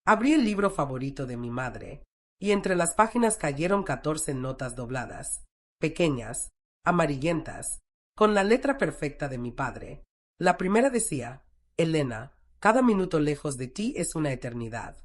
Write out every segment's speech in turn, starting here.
Abrí el libro favorito de mi madre, y entre las páginas cayeron 14 notas dobladas, pequeñas, amarillentas, con la letra perfecta de mi padre. La primera decía: Elena, cada minuto lejos de ti es una eternidad.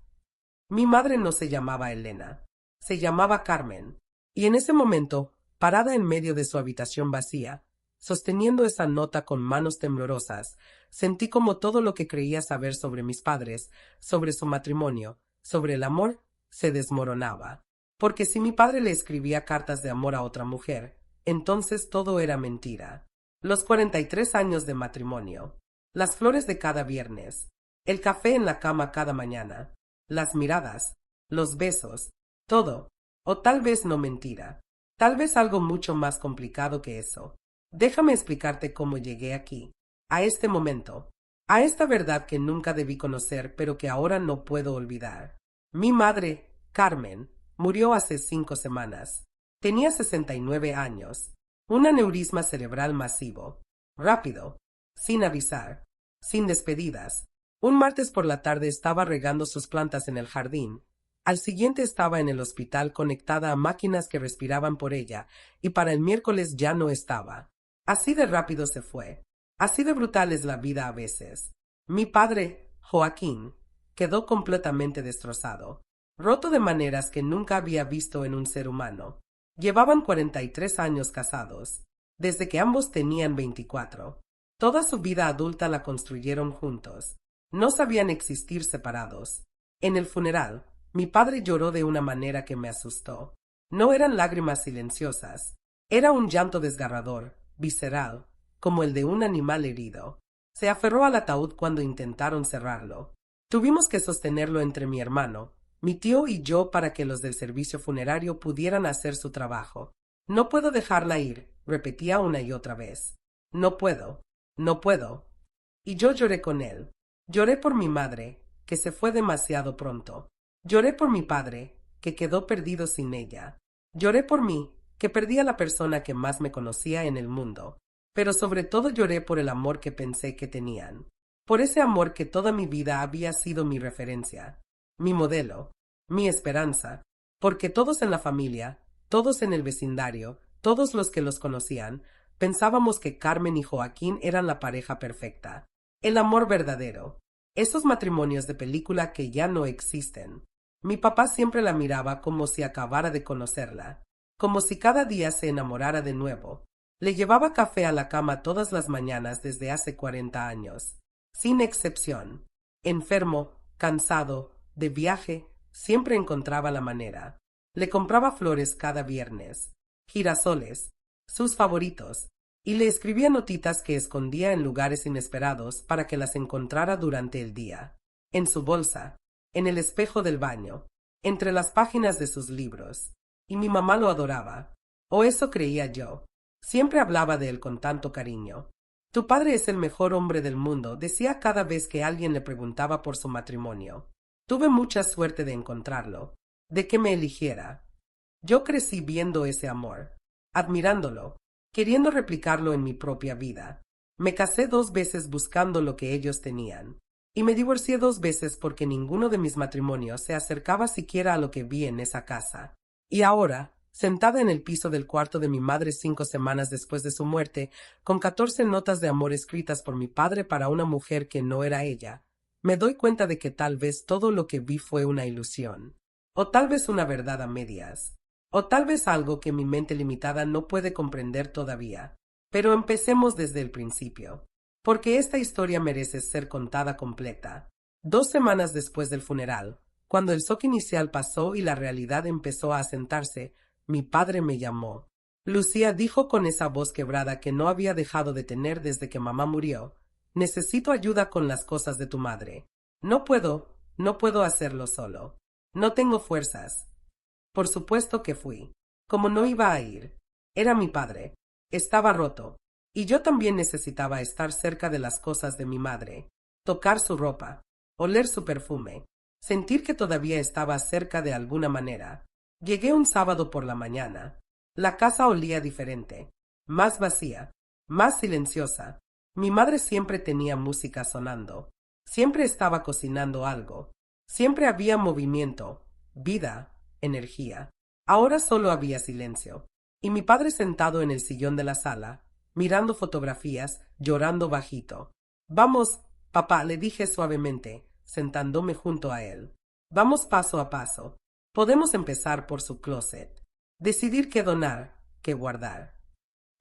Mi madre no se llamaba Elena, se llamaba Carmen, y en ese momento, parada en medio de su habitación vacía, sosteniendo esa nota con manos temblorosas, sentí como todo lo que creía saber sobre mis padres, sobre su matrimonio, sobre el amor, se desmoronaba. Porque si mi padre le escribía cartas de amor a otra mujer, entonces todo era mentira. Los 43 años de matrimonio, las flores de cada viernes, el café en la cama cada mañana, las miradas, los besos, todo, o tal vez no mentira, tal vez algo mucho más complicado que eso. Déjame explicarte cómo llegué aquí, a este momento, a esta verdad que nunca debí conocer pero que ahora no puedo olvidar. Mi madre, Carmen, murió hace 5 semanas. Tenía 69 años, un aneurisma cerebral masivo, rápido, sin avisar, sin despedidas. Un martes por la tarde estaba regando sus plantas en el jardín. Al siguiente estaba en el hospital conectada a máquinas que respiraban por ella, y para el miércoles ya no estaba. Así de rápido se fue. Así de brutal es la vida a veces. Mi padre, Joaquín, quedó completamente destrozado, roto de maneras que nunca había visto en un ser humano. Llevaban 43 años casados, desde que ambos tenían 24. Toda su vida adulta la construyeron juntos. No sabían existir separados. En el funeral, mi padre lloró de una manera que me asustó. No eran lágrimas silenciosas. Era un llanto desgarrador, visceral, como el de un animal herido. Se aferró al ataúd cuando intentaron cerrarlo. Tuvimos que sostenerlo entre mi hermano, mi tío y yo para que los del servicio funerario pudieran hacer su trabajo. No puedo dejarla ir, repetía una y otra vez. No puedo, no puedo. Y yo lloré con él. Lloré por mi madre, que se fue demasiado pronto. Lloré por mi padre, que quedó perdido sin ella. Lloré por mí, que perdí a la persona que más me conocía en el mundo. Pero sobre todo lloré por el amor que pensé que tenían. Por ese amor que toda mi vida había sido mi referencia, mi modelo, mi esperanza. Porque todos en la familia, todos en el vecindario, todos los que los conocían, pensábamos que Carmen y Joaquín eran la pareja perfecta. El amor verdadero. Esos matrimonios de película que ya no existen. Mi papá siempre la miraba como si acabara de conocerla, como si cada día se enamorara de nuevo. Le llevaba café a la cama todas las mañanas desde hace 40 años. Sin excepción. Enfermo, cansado, de viaje, siempre encontraba la manera. Le compraba flores cada viernes, girasoles, sus favoritos, y le escribía notitas que escondía en lugares inesperados para que las encontrara durante el día. En su bolsa, en el espejo del baño, entre las páginas de sus libros. Y mi mamá lo adoraba. O eso creía yo. Siempre hablaba de él con tanto cariño. Tu padre es el mejor hombre del mundo, decía cada vez que alguien le preguntaba por su matrimonio. Tuve mucha suerte de encontrarlo, de que me eligiera. Yo crecí viendo ese amor, admirándolo, queriendo replicarlo en mi propia vida. Me casé 2 veces buscando lo que ellos tenían, y me divorcié 2 veces porque ninguno de mis matrimonios se acercaba siquiera a lo que vi en esa casa. Y ahora, sentada en el piso del cuarto de mi madre 5 semanas después de su muerte, con 14 notas de amor escritas por mi padre para una mujer que no era ella, me doy cuenta de que tal vez todo lo que vi fue una ilusión, o tal vez una verdad a medias, o tal vez algo que mi mente limitada no puede comprender todavía. Pero empecemos desde el principio, porque esta historia merece ser contada completa. 2 semanas después del funeral, cuando el shock inicial pasó y la realidad empezó a asentarse, mi padre me llamó. Lucía, dijo con esa voz quebrada que no había dejado de tener desde que mamá murió. Necesito ayuda con las cosas de tu madre. No puedo hacerlo solo. No tengo fuerzas. Por supuesto que fui. Como no iba a ir. Era mi padre. Estaba roto. Y yo también necesitaba estar cerca de las cosas de mi madre. Tocar su ropa. Oler su perfume. Sentir que todavía estaba cerca de alguna manera. Llegué un sábado por la mañana. La casa olía diferente. Más vacía. Más silenciosa. Mi madre siempre tenía música sonando. Siempre estaba cocinando algo. Siempre había movimiento, vida, energía. Ahora solo había silencio. Y mi padre sentado en el sillón de la sala, mirando fotografías, llorando bajito. Vamos, papá, le dije suavemente, sentándome junto a él. Vamos paso a paso. Podemos empezar por su closet. Decidir qué donar, qué guardar.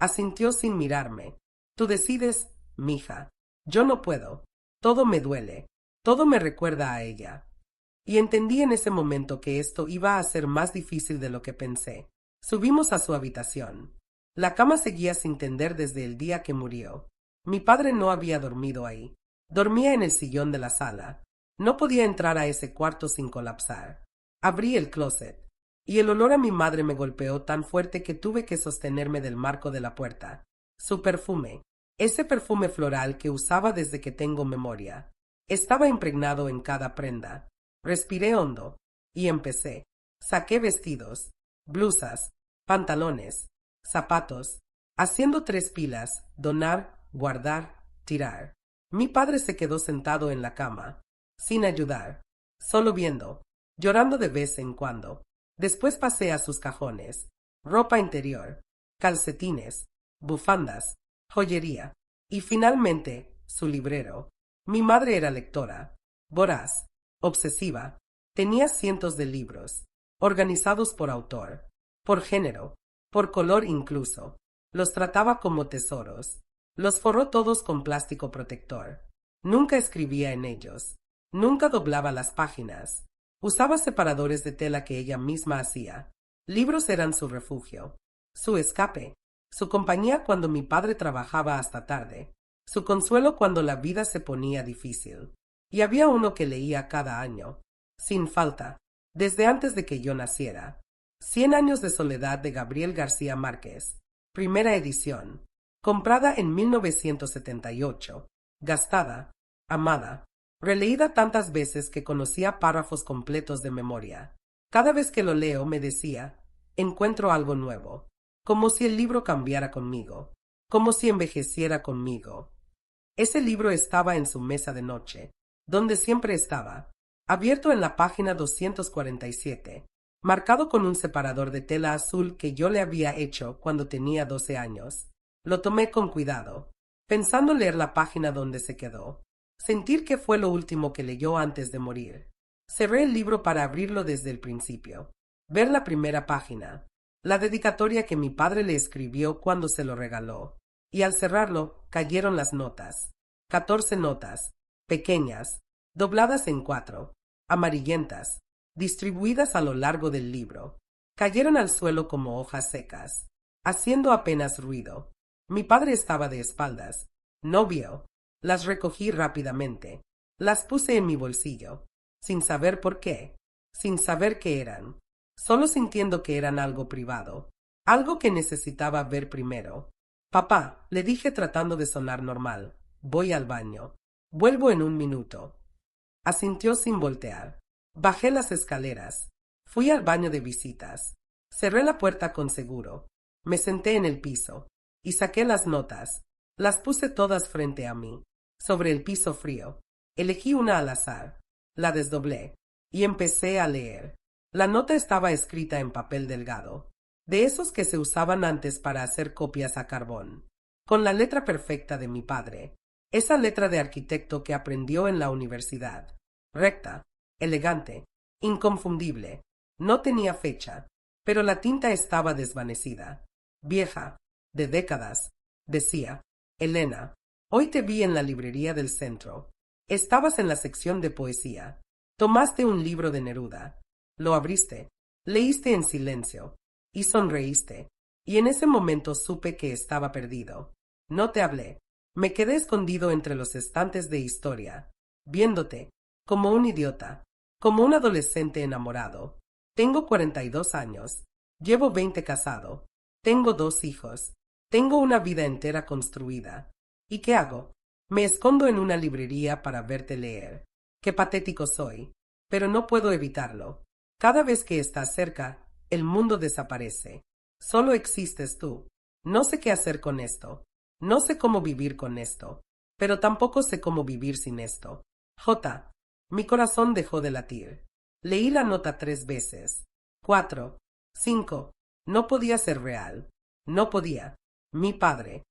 Asintió sin mirarme. Tú decides, mija. Yo no puedo. Todo me duele. Todo me recuerda a ella. Y entendí en ese momento que esto iba a ser más difícil de lo que pensé. Subimos a su habitación. La cama seguía sin tender desde el día que murió. Mi padre no había dormido ahí. Dormía en el sillón de la sala. No podía entrar a ese cuarto sin colapsar. Abrí el closet, y el olor a mi madre me golpeó tan fuerte que tuve que sostenerme del marco de la puerta. Su perfume, ese perfume floral que usaba desde que tengo memoria, estaba impregnado en cada prenda. Respiré hondo, y empecé. Saqué vestidos, blusas, pantalones, zapatos, haciendo 3 pilas: donar, guardar, tirar. Mi padre se quedó sentado en la cama, sin ayudar, solo viendo, llorando de vez en cuando. Después pasé a sus cajones: ropa interior, calcetines, bufandas, joyería, y finalmente su librero. Mi madre era lectora, voraz, obsesiva. Tenía cientos de libros, organizados por autor, por género, por color incluso. Los trataba como tesoros. Los forró todos con plástico protector. Nunca escribía en ellos. Nunca doblaba las páginas. Usaba separadores de tela que ella misma hacía. Libros eran su refugio, su escape, su compañía cuando mi padre trabajaba hasta tarde, su consuelo cuando la vida se ponía difícil. Y había uno que leía cada año, sin falta, desde antes de que yo naciera. 100 años de soledad de Gabriel García Márquez, primera edición, comprada en 1978, gastada, amada, releída tantas veces que conocía párrafos completos de memoria. Cada vez que lo leo, me decía, encuentro algo nuevo, como si el libro cambiara conmigo, como si envejeciera conmigo. Ese libro estaba en su mesa de noche, donde siempre estaba, abierto en la página 247, marcado con un separador de tela azul que yo le había hecho cuando tenía 12 años. Lo tomé con cuidado, pensando leer la página donde se quedó, sentir que fue lo último que leyó antes de morir. Cerré el libro para abrirlo desde el principio, ver la primera página, la dedicatoria que mi padre le escribió cuando se lo regaló, y al cerrarlo cayeron las notas. 14 notas, pequeñas, dobladas en 4, amarillentas, distribuidas a lo largo del libro. Cayeron al suelo como hojas secas, haciendo apenas ruido. Mi padre estaba de espaldas. No vio. Las recogí rápidamente. Las puse en mi bolsillo, sin saber por qué, sin saber qué eran, solo sintiendo que eran algo privado, algo que necesitaba ver primero. Papá, le dije tratando de sonar normal, voy al baño. Vuelvo en un minuto. Asintió sin voltear. Bajé las escaleras. Fui al baño de visitas. Cerré la puerta con seguro. Me senté en el piso y saqué las notas. Las puse todas frente a mí, sobre el piso frío. Elegí una al azar. La desdoblé y empecé a leer. La nota estaba escrita en papel delgado, de esos que se usaban antes para hacer copias a carbón, con la letra perfecta de mi padre, esa letra de arquitecto que aprendió en la universidad. Recta, elegante, inconfundible. No tenía fecha, pero la tinta estaba desvanecida, vieja, de décadas. Decía, Elena, hoy te vi en la librería del centro. Estabas en la sección de poesía. Tomaste un libro de Neruda. Lo abriste, leíste en silencio, y sonreíste. Y en ese momento supe que estaba perdido. No te hablé. Me quedé escondido entre los estantes de historia, viéndote, como un idiota, como un adolescente enamorado. Tengo 42 años. Llevo 20 casado. Tengo 2 hijos. Tengo una vida entera construida. ¿Y qué hago? Me escondo en una librería para verte leer. Qué patético soy. Pero no puedo evitarlo. Cada vez que estás cerca, el mundo desaparece. Solo existes tú. No sé qué hacer con esto. No sé cómo vivir con esto. Pero tampoco sé cómo vivir sin esto. J. Mi corazón dejó de latir. Leí la nota 3 veces. 4, 5. No podía ser real. No podía. Mi padre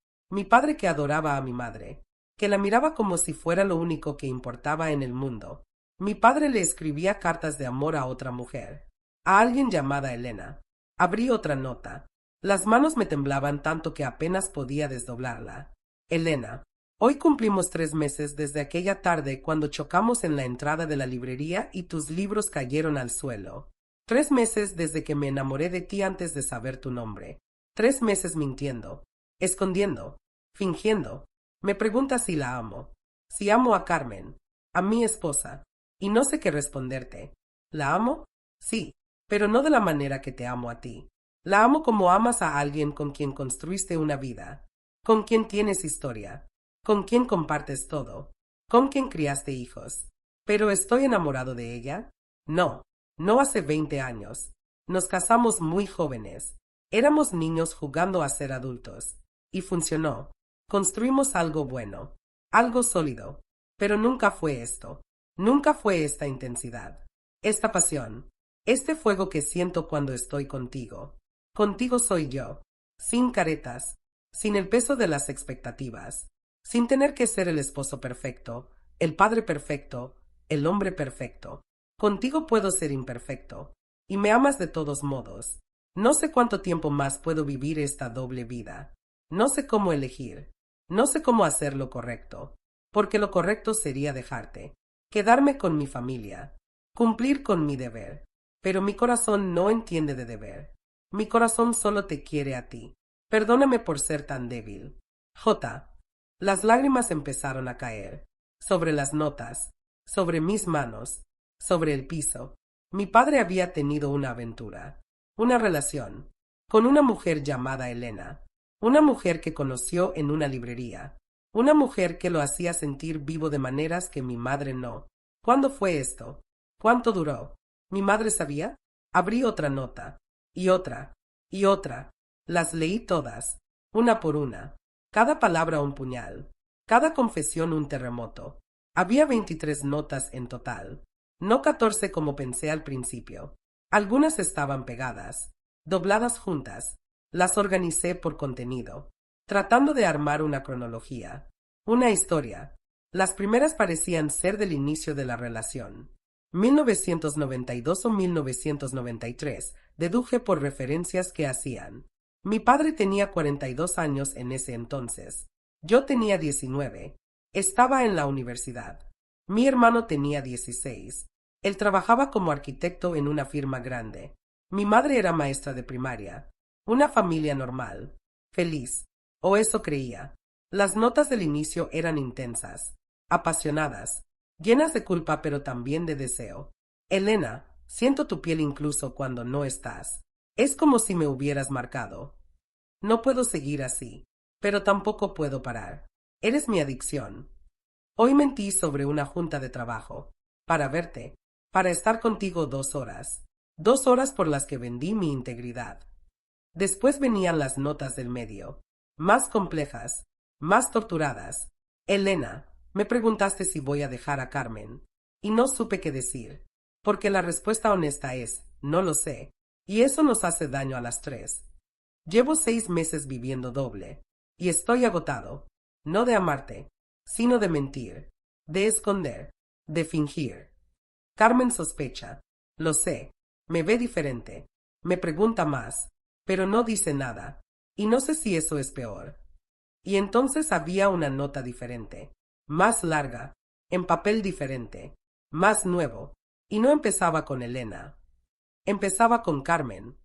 que adoraba a mi madre, que la miraba como si fuera lo único que importaba en el mundo. Mi padre le escribía cartas de amor a otra mujer, a alguien llamada Elena. Abrí otra nota. Las manos me temblaban tanto que apenas podía desdoblarla. Elena. Hoy cumplimos 3 meses desde aquella tarde cuando chocamos en la entrada de la librería y tus libros cayeron al suelo. 3 meses desde que me enamoré de ti antes de saber tu nombre. 3 meses mintiendo, escondiendo, fingiendo. Me preguntas si la amo. Si amo a Carmen, a mi esposa. Y no sé qué responderte. ¿La amo? Sí, pero no de la manera que te amo a ti. La amo como amas a alguien con quien construiste una vida, con quien tienes historia, con quien compartes todo, con quien criaste hijos. ¿Pero estoy enamorado de ella? No, no hace 20 años. Nos casamos muy jóvenes. Éramos niños jugando a ser adultos. Y funcionó. Construimos algo bueno, algo sólido. Pero nunca fue esto. Nunca fue esta intensidad, esta pasión, este fuego que siento cuando estoy contigo. Contigo soy yo, sin caretas, sin el peso de las expectativas, sin tener que ser el esposo perfecto, el padre perfecto, el hombre perfecto. Contigo puedo ser imperfecto, y me amas de todos modos. No sé cuánto tiempo más puedo vivir esta doble vida. No sé cómo elegir, no sé cómo hacer lo correcto, porque lo correcto sería dejarte, quedarme con mi familia, cumplir con mi deber. Pero mi corazón no entiende de deber. Mi corazón solo te quiere a ti. Perdóname por ser tan débil. J. Las lágrimas empezaron a caer. Sobre las notas, sobre mis manos, sobre el piso. Mi padre había tenido una aventura, una relación, con una mujer llamada Elena. Una mujer que conoció en una librería. Una mujer que lo hacía sentir vivo de maneras que mi madre no. ¿Cuándo fue esto? ¿Cuánto duró? ¿Mi madre sabía? Abrí otra nota. Y otra. Y otra. Las leí todas. Una por una. Cada palabra un puñal. Cada confesión un terremoto. Había 23 notas en total. No 14 como pensé al principio. Algunas estaban pegadas, dobladas juntas. Las organicé por contenido, tratando de armar una cronología, una historia. Las primeras parecían ser del inicio de la relación. 1992 o 1993, deduje por referencias que hacían. Mi padre tenía 42 años en ese entonces. Yo tenía 19. Estaba en la universidad. Mi hermano tenía 16. Él trabajaba como arquitecto en una firma grande. Mi madre era maestra de primaria. Una familia normal, feliz, o eso creía. Las notas del inicio eran intensas, apasionadas, llenas de culpa pero también de deseo. Elena, siento tu piel incluso cuando no estás. Es como si me hubieras marcado. No puedo seguir así, pero tampoco puedo parar. Eres mi adicción. Hoy mentí sobre una junta de trabajo, para verte, para estar contigo 2 horas. 2 horas por las que vendí mi integridad. Después venían las notas del medio, más complejas, más torturadas. Elena, me preguntaste si voy a dejar a Carmen, y no supe qué decir, porque la respuesta honesta es, no lo sé, y eso nos hace daño a las 3. Llevo 6 meses viviendo doble, y estoy agotado, no de amarte, sino de mentir, de esconder, de fingir. Carmen sospecha, lo sé, me ve diferente, me pregunta más, pero no dice nada, y no sé si eso es peor. Y entonces había una nota diferente, más larga, en papel diferente, más nuevo, y no empezaba con Elena. Empezaba con Carmen.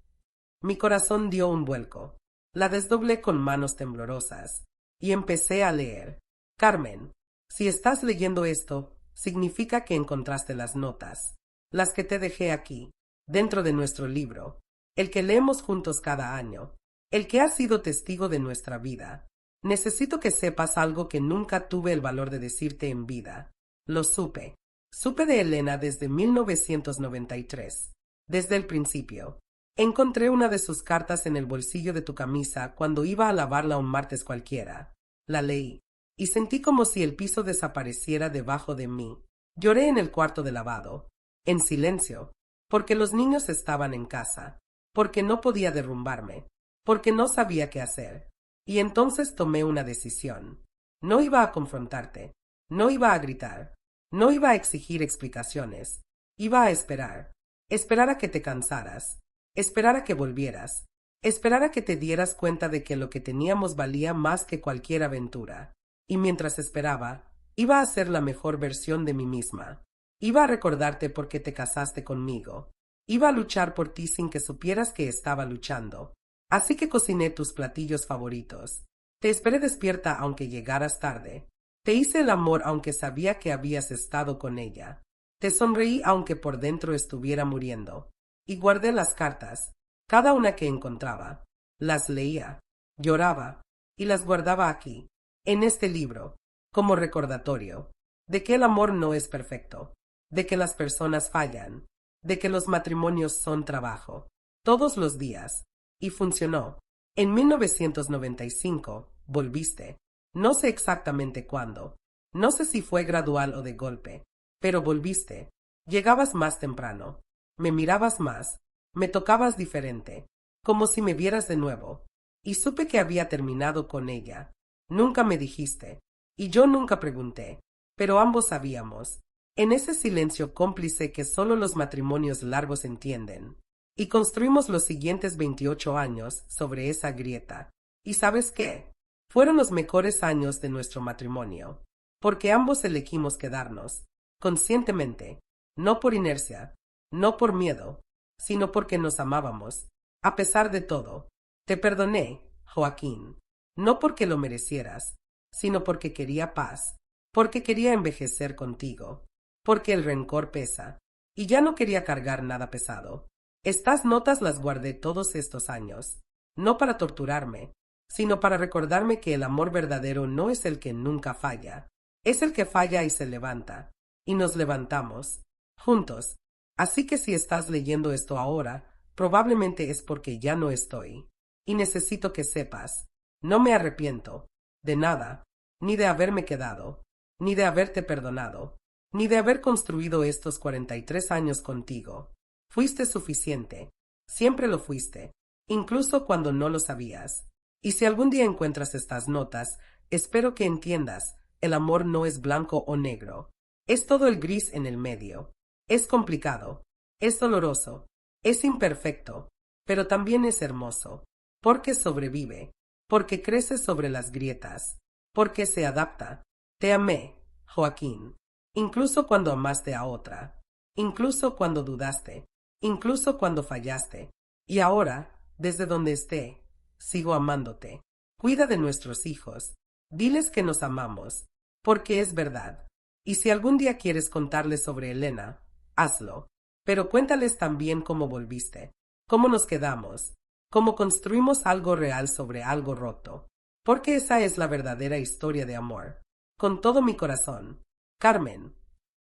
Mi corazón dio un vuelco. La desdoblé con manos temblorosas, y empecé a leer. Carmen, si estás leyendo esto, significa que encontraste las notas, las que te dejé aquí, dentro de nuestro libro, el que leemos juntos cada año, el que ha sido testigo de nuestra vida. Necesito que sepas algo que nunca tuve el valor de decirte en vida. Lo supe. Supe de Elena desde 1993. Desde el principio. Encontré una de sus cartas en el bolsillo de tu camisa cuando iba a lavarla un martes cualquiera. La leí, y sentí como si el piso desapareciera debajo de mí. Lloré en el cuarto de lavado, en silencio, porque los niños estaban en casa, porque no podía derrumbarme, porque no sabía qué hacer. Y entonces tomé una decisión. No iba a confrontarte, no iba a gritar, no iba a exigir explicaciones, iba a esperar, esperar a que te cansaras, esperar a que volvieras, esperar a que te dieras cuenta de que lo que teníamos valía más que cualquier aventura. Y mientras esperaba, iba a ser la mejor versión de mí misma. Iba a recordarte por qué te casaste conmigo. Iba a luchar por ti sin que supieras que estaba luchando. Así que cociné tus platillos favoritos. Te esperé despierta aunque llegaras tarde. Te hice el amor aunque sabía que habías estado con ella. Te sonreí aunque por dentro estuviera muriendo. Y guardé las cartas, cada una que encontraba. Las leía, lloraba, y las guardaba aquí, en este libro, como recordatorio, de que el amor no es perfecto, de que las personas fallan, de que los matrimonios son trabajo, todos los días. Y funcionó. En 1995, volviste. No sé exactamente cuándo. No sé si fue gradual o de golpe. Pero volviste. Llegabas más temprano. Me mirabas más. Me tocabas diferente. Como si me vieras de nuevo. Y supe que había terminado con ella. Nunca me dijiste. Y yo nunca pregunté. Pero ambos sabíamos. En ese silencio cómplice que solo los matrimonios largos entienden. Y construimos los siguientes 28 años sobre esa grieta. ¿Y sabes qué? Fueron los mejores años de nuestro matrimonio, porque ambos elegimos quedarnos, conscientemente, no por inercia, no por miedo, sino porque nos amábamos, a pesar de todo. Te perdoné, Joaquín, no porque lo merecieras, sino porque quería paz, porque quería envejecer contigo, porque el rencor pesa, y ya no quería cargar nada pesado. Estas notas las guardé todos estos años, no para torturarme, sino para recordarme que el amor verdadero no es el que nunca falla, es el que falla y se levanta, y nos levantamos, juntos. Así que si estás leyendo esto ahora, probablemente es porque ya no estoy. Y necesito que sepas, no me arrepiento, de nada, ni de haberme quedado, ni de haberte perdonado, ni de haber construido estos 43 años contigo. Fuiste suficiente, siempre lo fuiste, incluso cuando no lo sabías. Y si algún día encuentras estas notas, espero que entiendas, el amor no es blanco o negro, es todo el gris en el medio. Es complicado, es doloroso, es imperfecto, pero también es hermoso, porque sobrevive, porque crece sobre las grietas, porque se adapta. Te amé, Joaquín, incluso cuando amaste a otra, incluso cuando dudaste, incluso cuando fallaste. Y ahora, desde donde esté, sigo amándote. Cuida de nuestros hijos. Diles que nos amamos, porque es verdad. Y si algún día quieres contarles sobre Elena, hazlo. Pero cuéntales también cómo volviste, cómo nos quedamos, cómo construimos algo real sobre algo roto. Porque esa es la verdadera historia de amor. Con todo mi corazón. Carmen.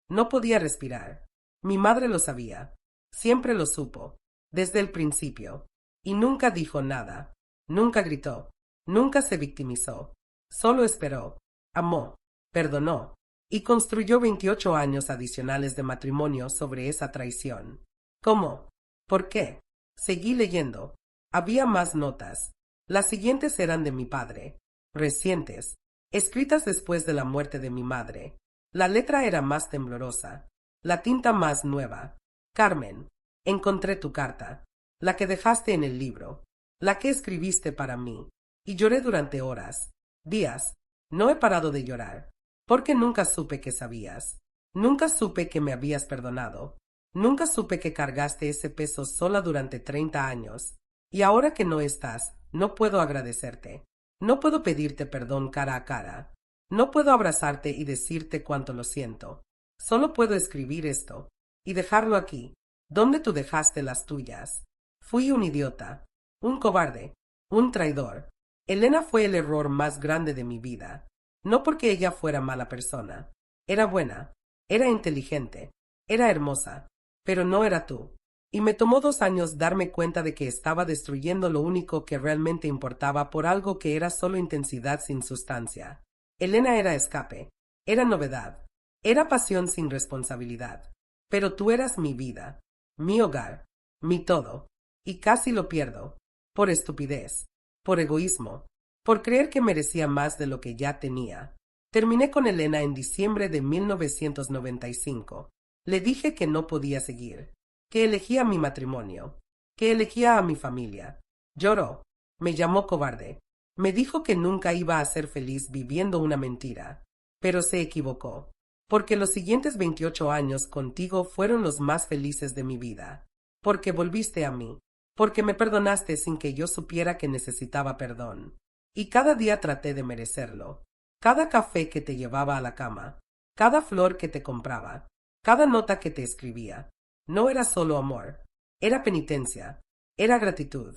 No podía respirar. Mi madre lo sabía. Siempre lo supo, desde el principio, y nunca dijo nada, nunca gritó, nunca se victimizó, solo esperó, amó, perdonó, y construyó 28 años adicionales de matrimonio sobre esa traición. ¿Cómo? ¿Por qué? Seguí leyendo. Había más notas. Las siguientes eran de mi padre, recientes, escritas después de la muerte de mi madre. La letra era más temblorosa, la tinta más nueva. Carmen, encontré tu carta, la que dejaste en el libro, la que escribiste para mí, y lloré durante horas, días. No he parado de llorar, porque nunca supe que sabías, nunca supe que me habías perdonado, nunca supe que cargaste ese peso sola durante 30 años, y ahora que no estás, no puedo agradecerte, no puedo pedirte perdón cara a cara, no puedo abrazarte y decirte cuánto lo siento, solo puedo escribir esto y dejarlo aquí, donde tú dejaste las tuyas. Fui un idiota, un cobarde, un traidor. Elena fue el error más grande de mi vida. No porque ella fuera mala persona. Era buena, era inteligente, era hermosa, pero no era tú. Y me tomó 2 años darme cuenta de que estaba destruyendo lo único que realmente importaba por algo que era solo intensidad sin sustancia. Elena era escape, era novedad, Era pasión sin responsabilidad. Pero tú eras mi vida, mi hogar, mi todo, y casi lo pierdo, por estupidez, por egoísmo, por creer que merecía más de lo que ya tenía. Terminé con Elena en diciembre de 1995. Le dije que no podía seguir, que elegía mi matrimonio, que elegía a mi familia. Lloró, me llamó cobarde, me dijo que nunca iba a ser feliz viviendo una mentira, pero se equivocó, porque los siguientes 28 años contigo fueron los más felices de mi vida, porque volviste a mí, porque me perdonaste sin que yo supiera que necesitaba perdón, y cada día traté de merecerlo. Cada café que te llevaba a la cama, cada flor que te compraba, cada nota que te escribía, no era solo amor, era penitencia, era gratitud,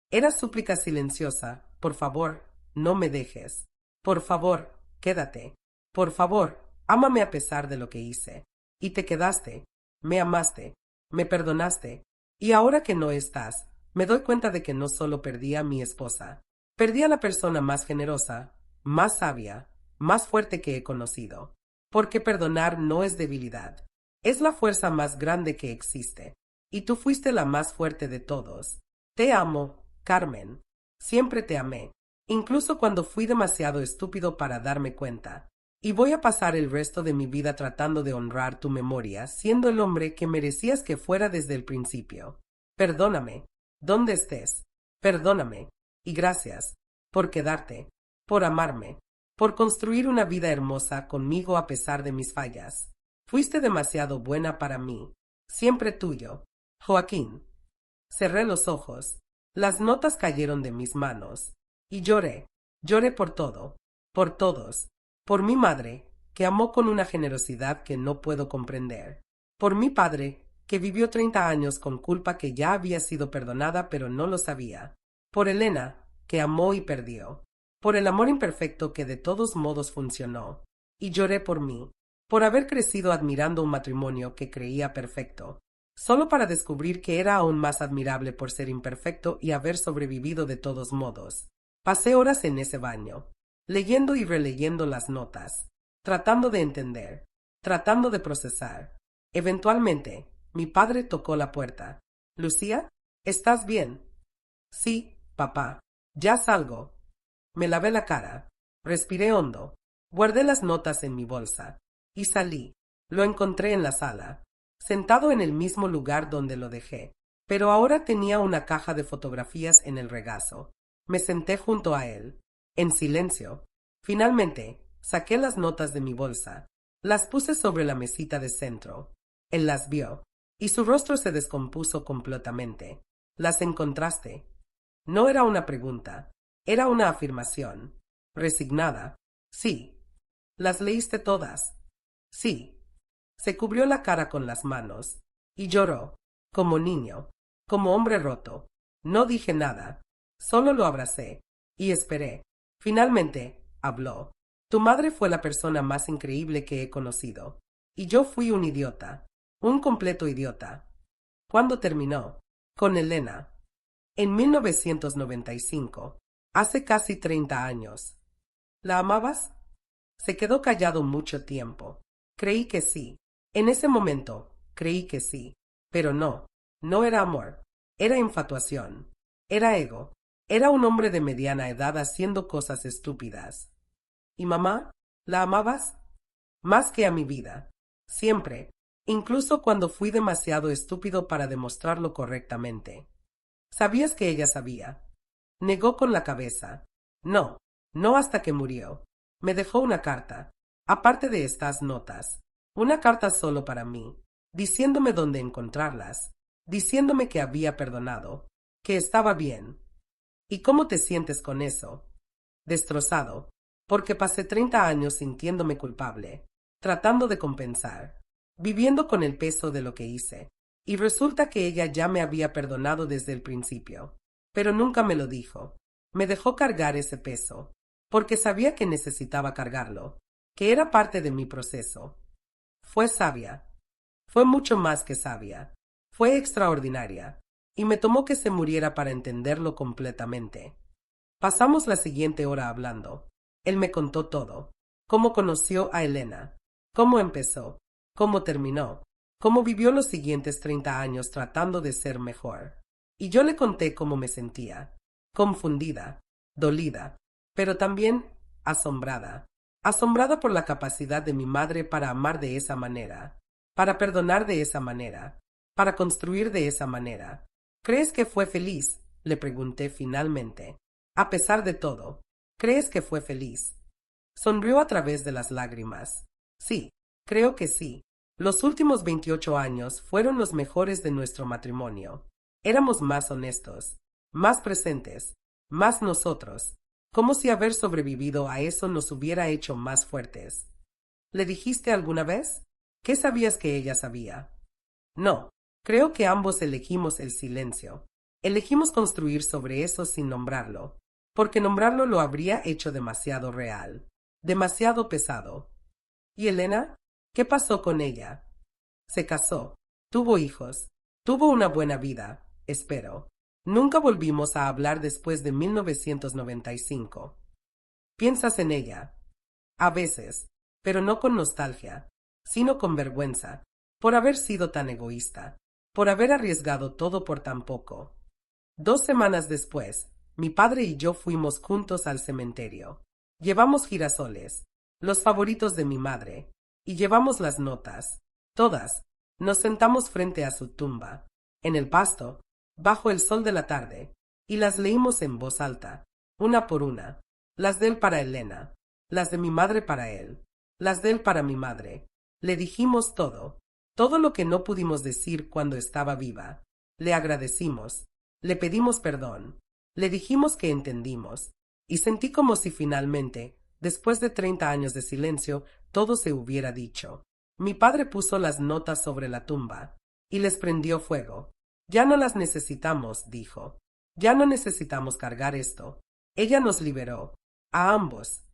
era súplica silenciosa, por favor, no me dejes, por favor, quédate, por favor, ámame a pesar de lo que hice, y te quedaste, me amaste, me perdonaste, y ahora que no estás, me doy cuenta de que no solo perdí a mi esposa, perdí a la persona más generosa, más sabia, más fuerte que he conocido, porque perdonar no es debilidad, es la fuerza más grande que existe, y tú fuiste la más fuerte de todos. Te amo, Carmen, siempre te amé, incluso cuando fui demasiado estúpido para darme cuenta, y voy a pasar el resto de mi vida tratando de honrar tu memoria, siendo el hombre que merecías que fuera desde el principio. Perdóname, donde estés, perdóname, y gracias, por quedarte, por amarme, por construir una vida hermosa conmigo a pesar de mis fallas. Fuiste demasiado buena para mí. Siempre tuyo, Joaquín. Cerré los ojos. Las notas cayeron de mis manos. Y lloré. Lloré por todo. Por todos. Por mi madre, que amó con una generosidad que no puedo comprender. Por mi padre, que vivió 30 años con culpa que ya había sido perdonada pero no lo sabía. Por Elena, que amó y perdió. Por el amor imperfecto que de todos modos funcionó, y lloré por mí, por haber crecido admirando un matrimonio que creía perfecto, solo para descubrir que era aún más admirable por ser imperfecto y haber sobrevivido de todos modos. Pasé horas en ese baño, leyendo y releyendo las notas, tratando de entender, tratando de procesar. Eventualmente, mi padre tocó la puerta. «Lucía, ¿estás bien?» «Sí, papá. Ya salgo». Me lavé la cara, respiré hondo, guardé las notas en mi bolsa y salí. Lo encontré en la sala, sentado en el mismo lugar donde lo dejé, pero ahora tenía una caja de fotografías en el regazo. Me senté junto a él, en silencio. Finalmente, saqué las notas de mi bolsa, las puse sobre la mesita de centro. Él las vio, y su rostro se descompuso completamente. «¿Las encontraste?» No era una pregunta. Era una afirmación. Resignada. «Sí». «¿Las leíste todas?» «Sí». Se cubrió la cara con las manos y lloró, como niño, como hombre roto. No dije nada, solo lo abracé y esperé. Finalmente, habló. «Tu madre fue la persona más increíble que he conocido, y yo fui un idiota, un completo idiota». ¿Cuándo terminó? Con Elena. En 1995. Hace casi 30 años. ¿La amabas? Se quedó callado mucho tiempo. Creí que sí. En ese momento, creí que sí. Pero no. No era amor. Era infatuación. Era ego. Era un hombre de mediana edad haciendo cosas estúpidas. ¿Y mamá? ¿La amabas? Más que a mi vida. Siempre. Incluso cuando fui demasiado estúpido para demostrarlo correctamente. ¿Sabías que ella sabía? Negó con la cabeza. No, no hasta que murió. Me dejó una carta, aparte de estas notas, una carta solo para mí, diciéndome dónde encontrarlas, diciéndome que había perdonado, que estaba bien. ¿Y cómo te sientes con eso? Destrozado, porque pasé 30 años sintiéndome culpable, tratando de compensar, viviendo con el peso de lo que hice, y resulta que ella ya me había perdonado desde el principio. Pero nunca me lo dijo. Me dejó cargar ese peso, porque sabía que necesitaba cargarlo, que era parte de mi proceso. Fue sabia. Fue mucho más que sabia. Fue extraordinaria, y me tomó que se muriera para entenderlo completamente. Pasamos la siguiente hora hablando. Él me contó todo. Cómo conoció a Elena, cómo empezó, cómo terminó, cómo vivió los siguientes 30 años tratando de ser mejor. Y yo le conté cómo me sentía, confundida, dolida, pero también asombrada. Asombrada por la capacidad de mi madre para amar de esa manera, para perdonar de esa manera, para construir de esa manera. ¿Crees que fue feliz?, le pregunté finalmente. A pesar de todo, ¿crees que fue feliz? Sonrió a través de las lágrimas. Sí, creo que sí. Los últimos 28 años fueron los mejores de nuestro matrimonio. Éramos más honestos, más presentes, más nosotros, como si haber sobrevivido a eso nos hubiera hecho más fuertes. ¿Le dijiste alguna vez? ¿Qué sabías que ella sabía? No, creo que ambos elegimos el silencio. Elegimos construir sobre eso sin nombrarlo, porque nombrarlo lo habría hecho demasiado real, demasiado pesado. ¿Y Elena? ¿Qué pasó con ella? Se casó, tuvo hijos, tuvo una buena vida, espero. Nunca volvimos a hablar después de 1995. ¿Piensas en ella? A veces, pero no con nostalgia, sino con vergüenza, por haber sido tan egoísta, por haber arriesgado todo por tan poco. 2 semanas después, mi padre y yo fuimos juntos al cementerio. Llevamos girasoles, los favoritos de mi madre, y llevamos las notas, todas. Nos sentamos frente a su tumba, en el pasto, bajo el sol de la tarde, y las leímos en voz alta, una por una, las de él para Elena, las de mi madre para él, las de él para mi madre. Le dijimos todo, todo lo que no pudimos decir cuando estaba viva. Le agradecimos, le pedimos perdón, le dijimos que entendimos, y sentí como si finalmente, después de 30 años de silencio, todo se hubiera dicho. Mi padre puso las notas sobre la tumba, y les prendió fuego. Ya no las necesitamos, dijo. Ya no necesitamos cargar esto. Ella nos liberó, a ambos.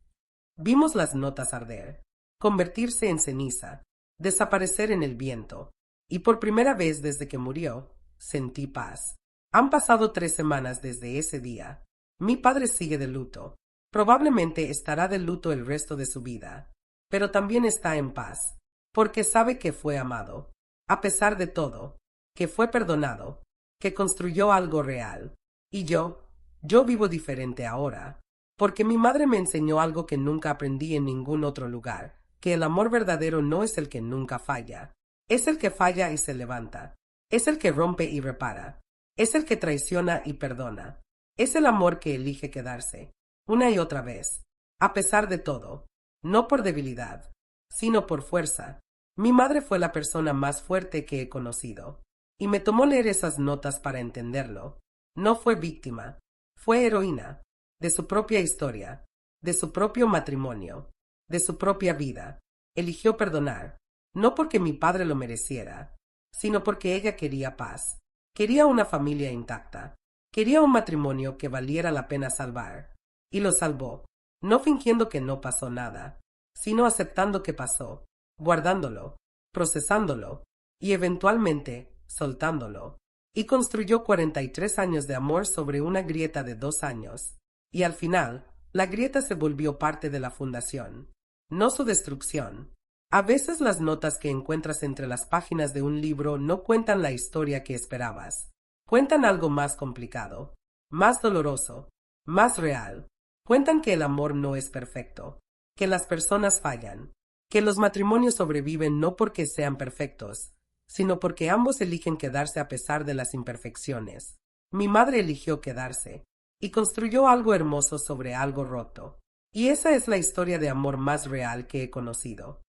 Vimos las notas arder, convertirse en ceniza, desaparecer en el viento, y por primera vez desde que murió, sentí paz. Han pasado 3 semanas desde ese día. Mi padre sigue de luto. Probablemente estará de luto el resto de su vida, pero también está en paz, porque sabe que fue amado, a pesar de todo, que fue perdonado, que construyó algo real. Y yo vivo diferente ahora, porque mi madre me enseñó algo que nunca aprendí en ningún otro lugar, que el amor verdadero no es el que nunca falla, es el que falla y se levanta, es el que rompe y repara, es el que traiciona y perdona, es el amor que elige quedarse, una y otra vez, a pesar de todo, no por debilidad, sino por fuerza. Mi madre fue la persona más fuerte que he conocido, y me tomó leer esas notas para entenderlo. No fue víctima, fue heroína, de su propia historia, de su propio matrimonio, de su propia vida. Eligió perdonar, no porque mi padre lo mereciera, sino porque ella quería paz, quería una familia intacta, quería un matrimonio que valiera la pena salvar. Y lo salvó, no fingiendo que no pasó nada, sino aceptando que pasó, guardándolo, procesándolo, y eventualmente soltándolo. Y construyó 43 años de amor sobre una grieta de 2 años. Y al final, la grieta se volvió parte de la fundación, no su destrucción. A veces las notas que encuentras entre las páginas de un libro no cuentan la historia que esperabas. Cuentan algo más complicado, más doloroso, más real. Cuentan que el amor no es perfecto, que las personas fallan, que los matrimonios sobreviven no porque sean perfectos, sino porque ambos eligen quedarse a pesar de las imperfecciones. Mi madre eligió quedarse, y construyó algo hermoso sobre algo roto. Y esa es la historia de amor más real que he conocido.